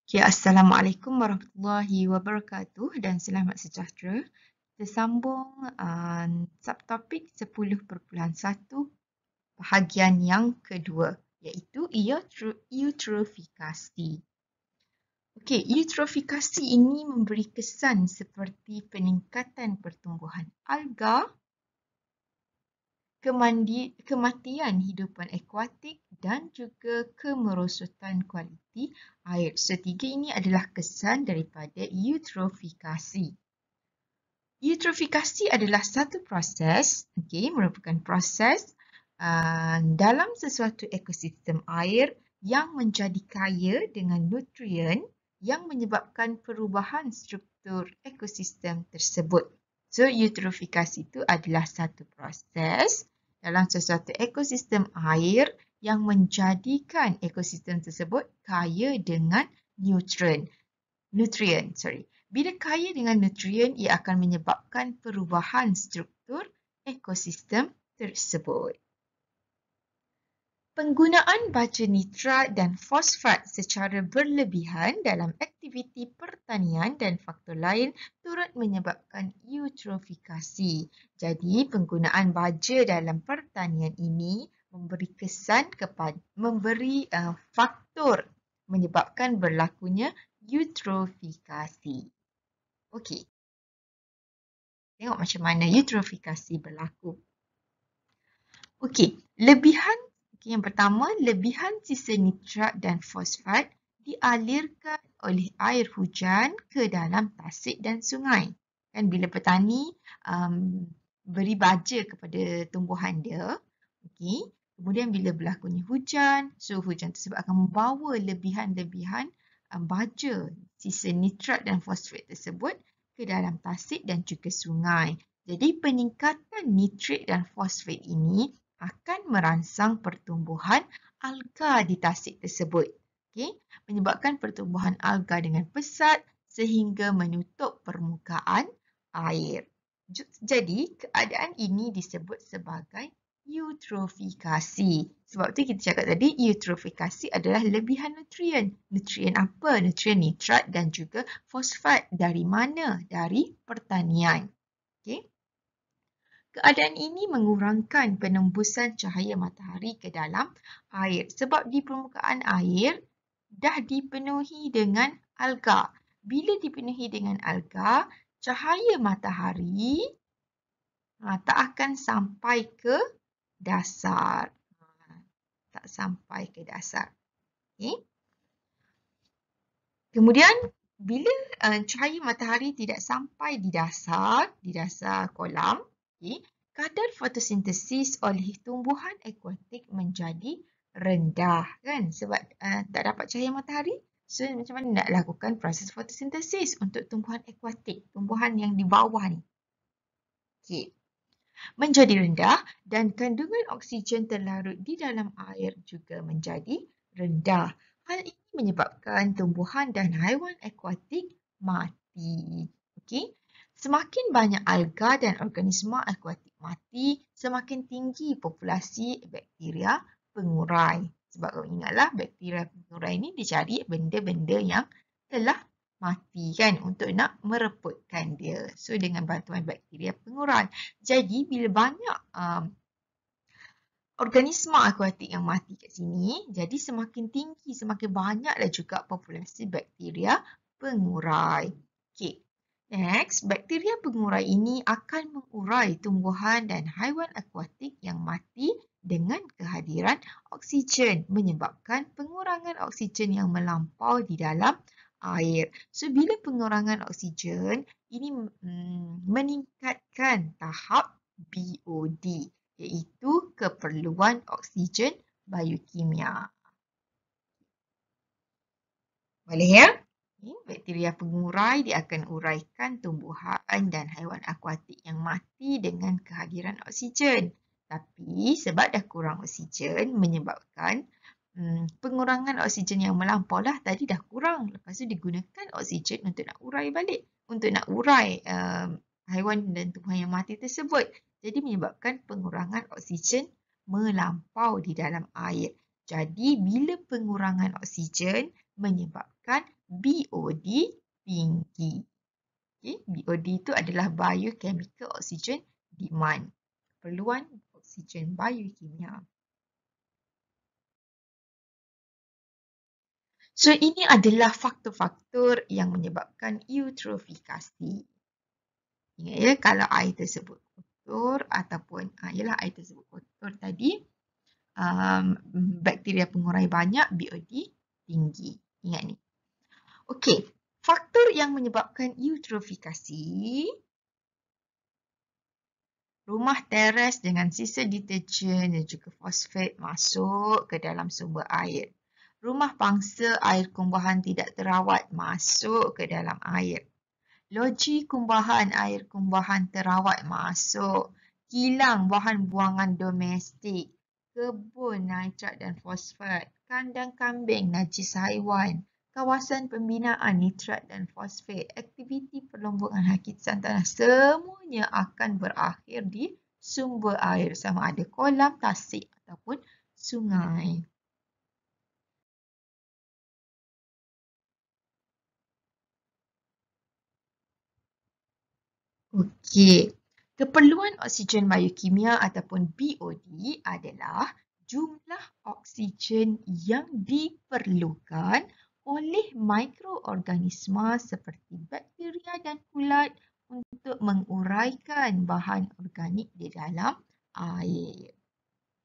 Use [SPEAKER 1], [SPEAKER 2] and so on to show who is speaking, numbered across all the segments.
[SPEAKER 1] Okay, Assalamualaikum warahmatullahi wabarakatuh dan selamat sejahtera. Kita sambung subtopik 10.1 bahagian yang kedua iaitu eutrofikasi. Okey, eutrofikasi ini memberi kesan seperti peningkatan pertumbuhan alga, kematian hidupan akuatik dan juga kemerosotan kualiti air. So, tiga ini adalah kesan daripada eutrofikasi. Eutrofikasi adalah satu proses, merupakan proses dalam sesuatu ekosistem air yang menjadi kaya dengan nutrien yang menyebabkan perubahan struktur ekosistem tersebut. So, eutrofikasi itu adalah satu proses dalam sesuatu ekosistem air yang menjadikan ekosistem tersebut kaya dengan nutrien. Bila kaya dengan nutrien, ia akan menyebabkan perubahan struktur ekosistem tersebut. Penggunaan baja nitrat dan fosfat secara berlebihan dalam aktiviti pertanian dan faktor lain turut menyebabkan eutrofikasi. Jadi, penggunaan baja dalam pertanian ini memberi faktor menyebabkan berlakunya eutrofikasi. Okey. Tengok macam mana eutrofikasi berlaku. Okey, yang pertama, lebihan sisa nitrat dan fosfat dialirkan oleh air hujan ke dalam tasik dan sungai. Kan bila petani beri baja kepada tumbuhan dia, okey, kemudian bila berlakunya hujan, so hujan tersebut akan membawa lebihan-lebihan baja sisa nitrat dan fosfat tersebut ke dalam tasik dan juga sungai. Jadi peningkatan nitrat dan fosfat ini akan merangsang pertumbuhan alga di tasik tersebut. Menyebabkan pertumbuhan alga dengan pesat sehingga menutup permukaan air. Jadi, keadaan ini disebut sebagai eutrofikasi. Sebab tu kita cakap tadi, eutrofikasi adalah lebihan nutrien. Nutrien apa? Nutrien nitrat dan juga fosfat. Dari mana? Dari pertanian. Keadaan ini mengurangkan penembusan cahaya matahari ke dalam air sebab di permukaan air dah dipenuhi dengan alga. Bila dipenuhi dengan alga, cahaya matahari tak akan sampai ke dasar. Tak sampai ke dasar. Kemudian, bila cahaya matahari tidak sampai di dasar kolam, kadar fotosintesis oleh tumbuhan akuatik menjadi rendah, kan? Sebab tak dapat cahaya matahari. So, macam mana nak lakukan proses fotosintesis untuk tumbuhan akuatik, tumbuhan yang di bawah ni? Menjadi rendah dan kandungan oksigen terlarut di dalam air juga menjadi rendah. Hal ini menyebabkan tumbuhan dan haiwan akuatik mati. Semakin banyak alga dan organisma akuatik mati, semakin tinggi populasi bakteria pengurai. Sebab kau ingatlah, bakteria pengurai ini dicari benda-benda yang telah mati, kan, untuk nak mereputkan dia. So, dengan bantuan bakteria pengurai. Jadi, bila banyak organisma akuatik yang mati kat sini, jadi semakin tinggi, semakin banyaklah juga populasi bakteria pengurai. Next, bakteria pengurai ini akan mengurai tumbuhan dan haiwan akuatik yang mati dengan kehadiran oksigen, menyebabkan pengurangan oksigen yang melampau di dalam air. So, bila pengurangan oksigen, ini meningkatkan tahap BOD, iaitu keperluan oksigen biokimia. Boleh ya? Bakteria pengurai dia akan uraikan tumbuhan dan haiwan akuatik yang mati dengan kehadiran oksigen. Tapi sebab dah kurang oksigen menyebabkan pengurangan oksigen yang melampau lah. Tadi dah kurang. Lepas tu digunakan oksigen untuk nak urai balik. Untuk nak urai haiwan dan tumbuhan yang mati tersebut. Jadi menyebabkan pengurangan oksigen melampau di dalam air. Jadi bila pengurangan oksigen menyebabkan BOD tinggi. Okay, BOD itu adalah Biochemical Oxygen Demand. Keperluan oksigen biokimia. So, ini adalah faktor-faktor yang menyebabkan eutrofikasi. Ingat ya, kalau air tersebut kotor ataupun air tersebut kotor tadi, bakteria pengurai banyak, BOD tinggi. Ingat ni. Okey, faktor yang menyebabkan eutrofikasi, rumah teres dengan sisa deterjen dan juga fosfat masuk ke dalam sumber air. Rumah pangsa air kumbahan tidak terawat masuk ke dalam air. Loji kumbahan air kumbahan terawat masuk. Kilang bahan buangan domestik. Kebun nitrat dan fosfat. Kandang kambing najis haiwan. Kawasan pembinaan nitrat dan fosfat. Aktiviti perlombongan hakikat tanah. Semuanya akan berakhir di sumber air. Sama ada kolam, tasik ataupun sungai. Okey, keperluan oksigen biokimia ataupun BOD adalah jumlah oksigen yang diperlukan oleh mikroorganisma seperti bakteria dan kulat untuk menguraikan bahan organik di dalam air.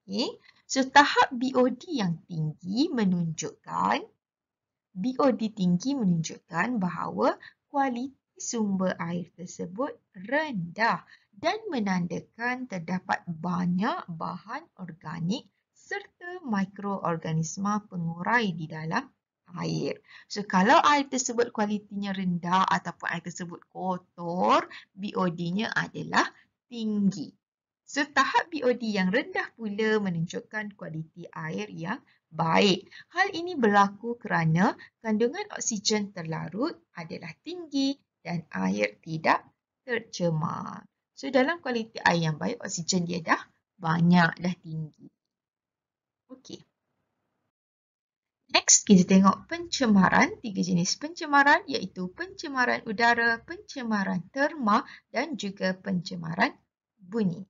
[SPEAKER 1] Okay. So, tahap BOD yang tinggi menunjukkan bahawa kualiti sumber air tersebut rendah dan menandakan terdapat banyak bahan organik serta mikroorganisma pengurai di dalam air. So, kalau air tersebut kualitinya rendah ataupun air tersebut kotor, BOD-nya adalah tinggi. So, tahap BOD yang rendah pula menunjukkan kualiti air yang baik. Hal ini berlaku kerana kandungan oksigen terlarut adalah tinggi dan air tidak tercemar. So, dalam kualiti air yang baik, oksigen dia dah banyak, dah tinggi. Okey. Next, kita tengok pencemaran. 3 jenis pencemaran iaitu pencemaran udara, pencemaran terma dan juga pencemaran bunyi.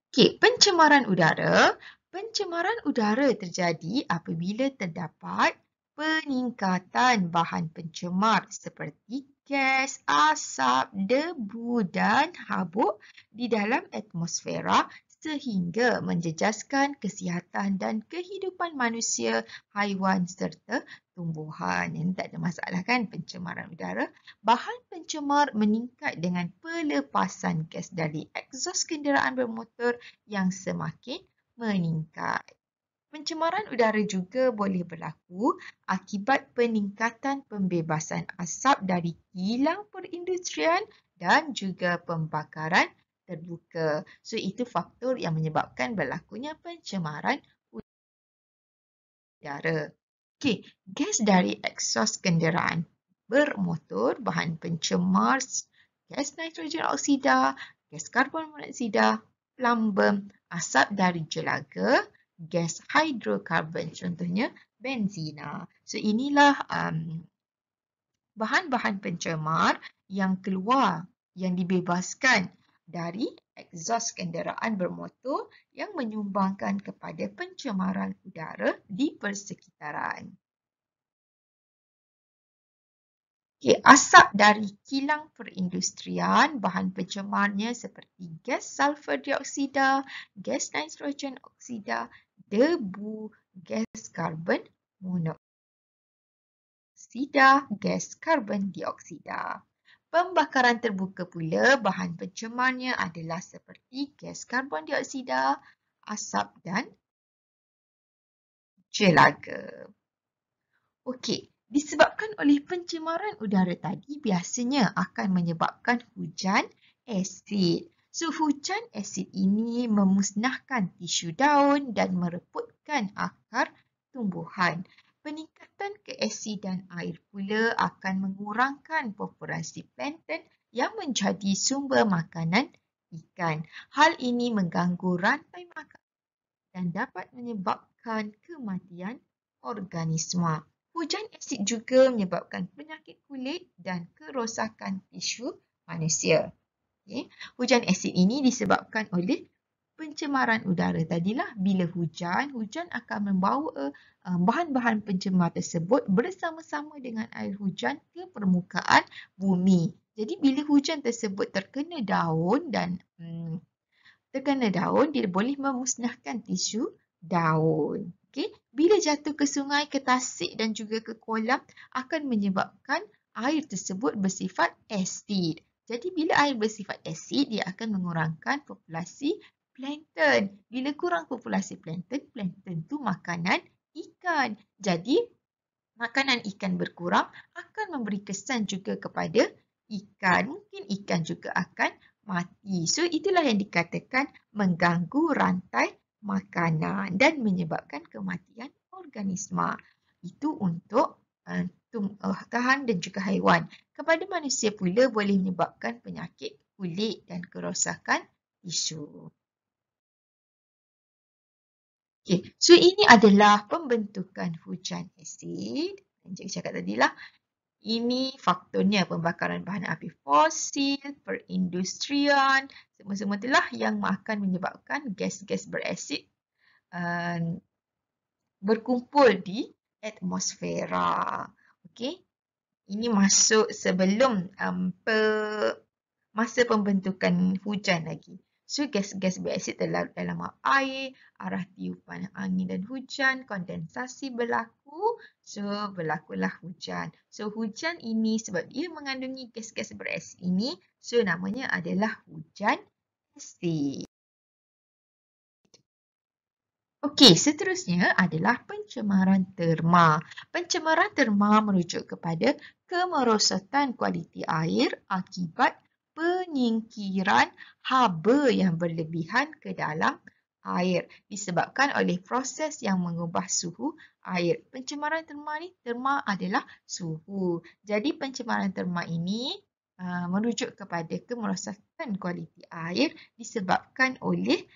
[SPEAKER 1] Okey, pencemaran udara. Pencemaran udara terjadi apabila terdapat peningkatan bahan pencemar seperti gas, asap, debu dan habuk di dalam atmosfera sehingga menjejaskan kesihatan dan kehidupan manusia, haiwan serta tumbuhan. Ini tak ada masalah kan pencemaran udara. Bahan pencemar meningkat dengan pelepasan gas dari egsos kenderaan bermotor yang semakin meningkat. Pencemaran udara juga boleh berlaku akibat peningkatan pembebasan asap dari kilang perindustrian dan juga pembakaran terbuka. So, itu faktor yang menyebabkan berlakunya pencemaran udara. Okey, gas dari egsos kenderaan bermotor, bahan pencemar, gas nitrogen oksida, gas karbon monoksida, plumbum, asap dari jelaga, gas hidrokarbon, contohnya benzina. So, inilah bahan-bahan pencemar yang keluar, yang dibebaskan dari egsos kenderaan bermotor yang menyumbangkan kepada pencemaran udara di persekitaran. Okay, asap dari kilang perindustrian, bahan pencemarnya seperti gas sulfur dioksida, gas nitrogen oksida, debu, gas karbon monoksida, gas karbon dioksida. Pembakaran terbuka pula, bahan pencemarnya adalah seperti gas karbon dioksida, asap dan jelaga. Okey. Disebabkan oleh pencemaran udara tadi biasanya akan menyebabkan hujan asid. So, hujan asid ini memusnahkan tisu daun dan mereputkan akar tumbuhan. Peningkatan keasidan air pula akan mengurangkan populasi plankton yang menjadi sumber makanan ikan. Hal ini mengganggu rantai makanan dan dapat menyebabkan kematian organisma. Hujan asid juga menyebabkan penyakit kulit dan kerosakan tisu manusia. Okay. Hujan asid ini disebabkan oleh pencemaran udara tadilah. Bila hujan akan membawa bahan-bahan pencemar tersebut bersama-sama dengan air hujan ke permukaan bumi. Jadi bila hujan tersebut terkena daun, dia boleh memusnahkan tisu daun. Okay. Bila jatuh ke sungai, ke tasik dan juga ke kolam akan menyebabkan air tersebut bersifat asid. Jadi bila air bersifat asid, dia akan mengurangkan populasi plankton. Bila kurang populasi plankton, plankton tu makanan ikan. Jadi makanan ikan berkurang akan memberi kesan juga kepada ikan. Mungkin ikan juga akan mati. So itulah yang dikatakan mengganggu rantai makanan dan menyebabkan kematian organisma. Itu untuk tumbuhan dan juga haiwan. Kepada manusia pula boleh menyebabkan penyakit kulit dan kerosakan tisu. Okay, so ini adalah pembentukan hujan asid. Encik cakap tadilah, ini faktornya pembakaran bahan api fosil, perindustrian, semua-semua itulah yang akan menyebabkan gas-gas berasid berkumpul di atmosfera. Okey, ini masuk sebelum masa pembentukan hujan lagi. So, gas-gas berasid terlarut dalam air, arah tiupan angin dan hujan, kondensasi berlaku. So, berlakulah hujan. So, hujan ini sebab dia mengandungi gas-gas berasid ini, so namanya adalah hujan asid. Okey, seterusnya adalah pencemaran terma. Pencemaran terma merujuk kepada kemerosotan kualiti air akibat penyingkiran haba yang berlebihan ke dalam air disebabkan oleh proses yang mengubah suhu air. Pencemaran terma adalah suhu. Jadi pencemaran terma ini merujuk kepada kemerosotan kualiti air disebabkan oleh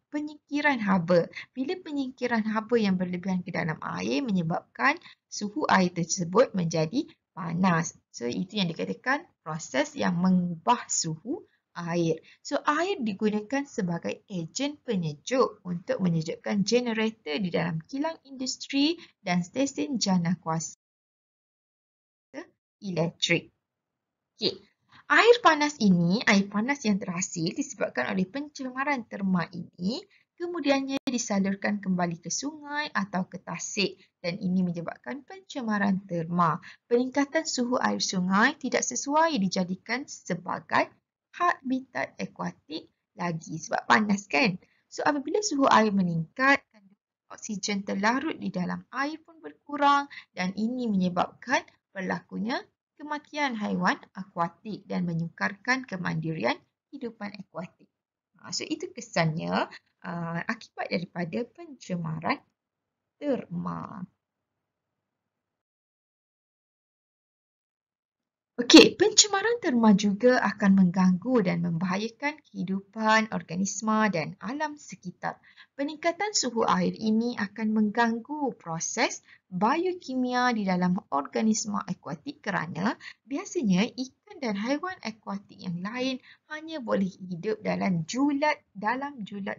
[SPEAKER 1] penyingkiran haba. Bila penyingkiran haba yang berlebihan ke dalam air menyebabkan suhu air tersebut menjadi panas. So, itu yang dikatakan proses yang mengubah suhu air. So, air digunakan sebagai ejen penyejuk untuk menyejukkan generator di dalam kilang industri dan stesen jana kuasa elektrik. Okay. Air panas yang terhasil disebabkan oleh pencemaran terma ini, kemudiannya disalurkan kembali ke sungai atau ke tasik dan ini menyebabkan pencemaran terma. Peningkatan suhu air sungai tidak sesuai dijadikan sebagai habitat akuatik lagi sebab panas kan. So apabila suhu air meningkat, oksigen terlarut di dalam air pun berkurang dan ini menyebabkan berlakunya kematian haiwan akuatik dan menyukarkan kemandirian hidupan akuatik. So itu kesannya akibat daripada pencemaran terma. Okey, pencemaran terma juga akan mengganggu dan membahayakan kehidupan organisma dan alam sekitar. Peningkatan suhu air ini akan mengganggu proses biokimia di dalam organisma akuatik kerana biasanya ikan dan haiwan akuatik yang lain hanya boleh hidup dalam julat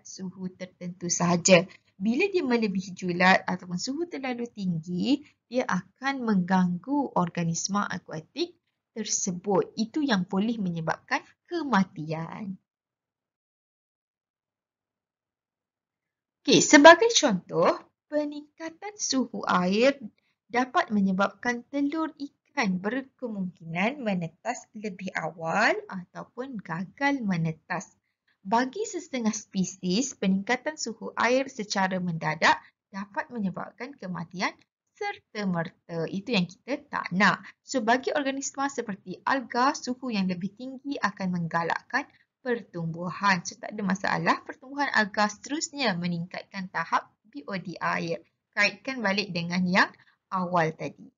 [SPEAKER 1] suhu tertentu sahaja. Bila dia melebihi julat ataupun suhu terlalu tinggi, dia akan mengganggu organisma akuatik tersebut. Itu yang boleh menyebabkan kematian. Okey, sebagai contoh, peningkatan suhu air dapat menyebabkan telur ikan berkemungkinan menetas lebih awal ataupun gagal menetas. Bagi setengah spesies, peningkatan suhu air secara mendadak dapat menyebabkan kematian serta-merta. Itu yang kita tak nak. So, bagi organisma seperti alga, suhu yang lebih tinggi akan menggalakkan pertumbuhan. So, tak ada masalah. Pertumbuhan alga seterusnya meningkatkan tahap BOD air. Kaitkan balik dengan yang awal tadi.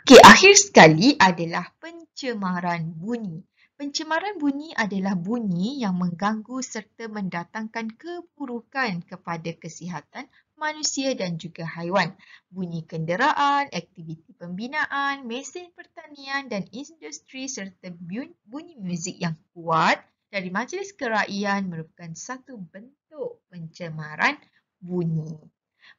[SPEAKER 1] Okey, akhir sekali adalah pencemaran bunyi. Pencemaran bunyi adalah bunyi yang mengganggu serta mendatangkan keburukan kepada kesihatan manusia dan juga haiwan. Bunyi kenderaan, aktiviti pembinaan, mesin pertanian dan industri serta bunyi muzik yang kuat dari majlis keraian merupakan satu bentuk pencemaran bunyi.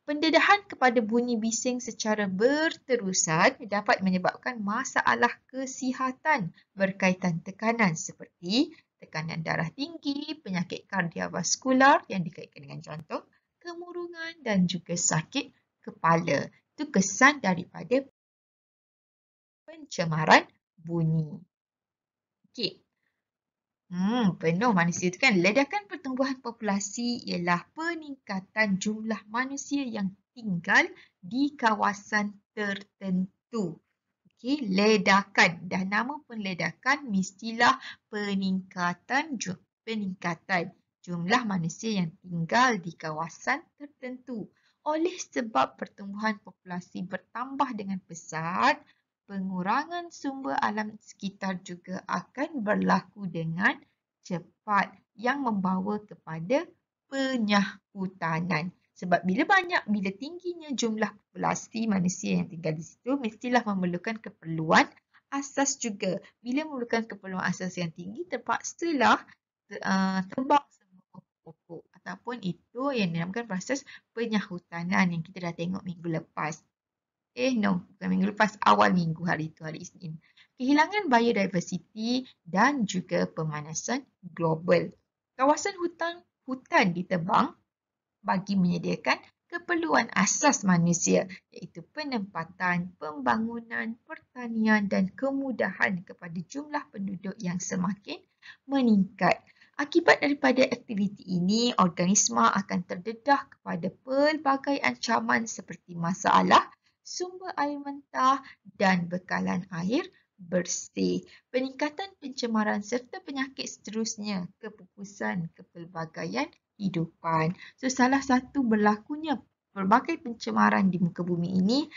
[SPEAKER 1] Pendedahan kepada bunyi bising secara berterusan dapat menyebabkan masalah kesihatan berkaitan tekanan seperti tekanan darah tinggi, penyakit kardiovaskular yang dikaitkan dengan jantung, kemurungan dan juga sakit kepala. Itu kesan daripada pencemaran bunyi. Okey. Penuh manusia itu kan. Ledakan pertumbuhan populasi ialah peningkatan jumlah manusia yang tinggal di kawasan tertentu. Okey, ledakan. Dah nama pun ledakan, mestilah peningkatan jumlah manusia yang tinggal di kawasan tertentu. Oleh sebab pertumbuhan populasi bertambah dengan pesat, pengurangan sumber alam sekitar juga akan berlaku dengan cepat yang membawa kepada penyahutanan. Sebab bila tingginya jumlah populasi manusia yang tinggal di situ, mestilah memerlukan keperluan asas juga. Bila memerlukan keperluan asas yang tinggi, terpaksalah tebang semua pokok-pokok. Ataupun itu yang dinamakan proses penyahutanan yang kita dah tengok minggu lepas. Bukan minggu lepas, awal minggu hari itu, hari Isnin. Kehilangan biodiversiti dan juga pemanasan global. Kawasan hutan ditebang bagi menyediakan keperluan asas manusia iaitu penempatan, pembangunan, pertanian dan kemudahan kepada jumlah penduduk yang semakin meningkat. Akibat daripada aktiviti ini, organisma akan terdedah kepada pelbagai ancaman seperti masalah sumber air mentah dan bekalan air bersih. Peningkatan pencemaran serta penyakit seterusnya kepupusan kepelbagaian kehidupan. So, salah satu berlakunya pelbagai pencemaran di muka bumi ini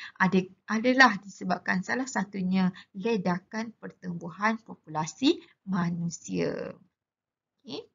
[SPEAKER 1] adalah disebabkan salah satunya ledakan pertumbuhan populasi manusia. Okay.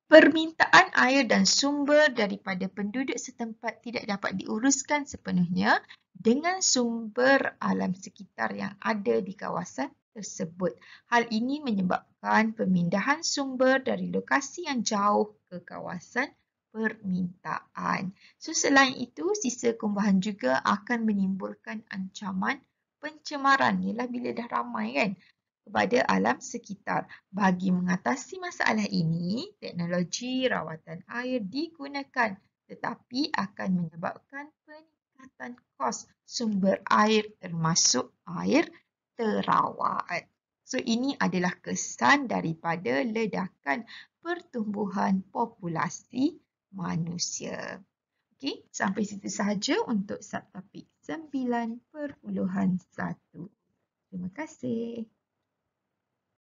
[SPEAKER 1] Permintaan air dan sumber daripada penduduk setempat tidak dapat diuruskan sepenuhnya dengan sumber alam sekitar yang ada di kawasan tersebut. Hal ini menyebabkan pemindahan sumber dari lokasi yang jauh ke kawasan permintaan. So, selain itu, sisa kumbahan juga akan menimbulkan ancaman pencemaran. Ialah bila dah ramai kan, kepada alam sekitar. Bagi mengatasi masalah ini, teknologi rawatan air digunakan tetapi akan menyebabkan peningkatan kos sumber air termasuk air terawat. So, ini adalah kesan daripada ledakan pertumbuhan populasi manusia. Okey, sampai situ sahaja untuk subtopik 9.1. Terima kasih.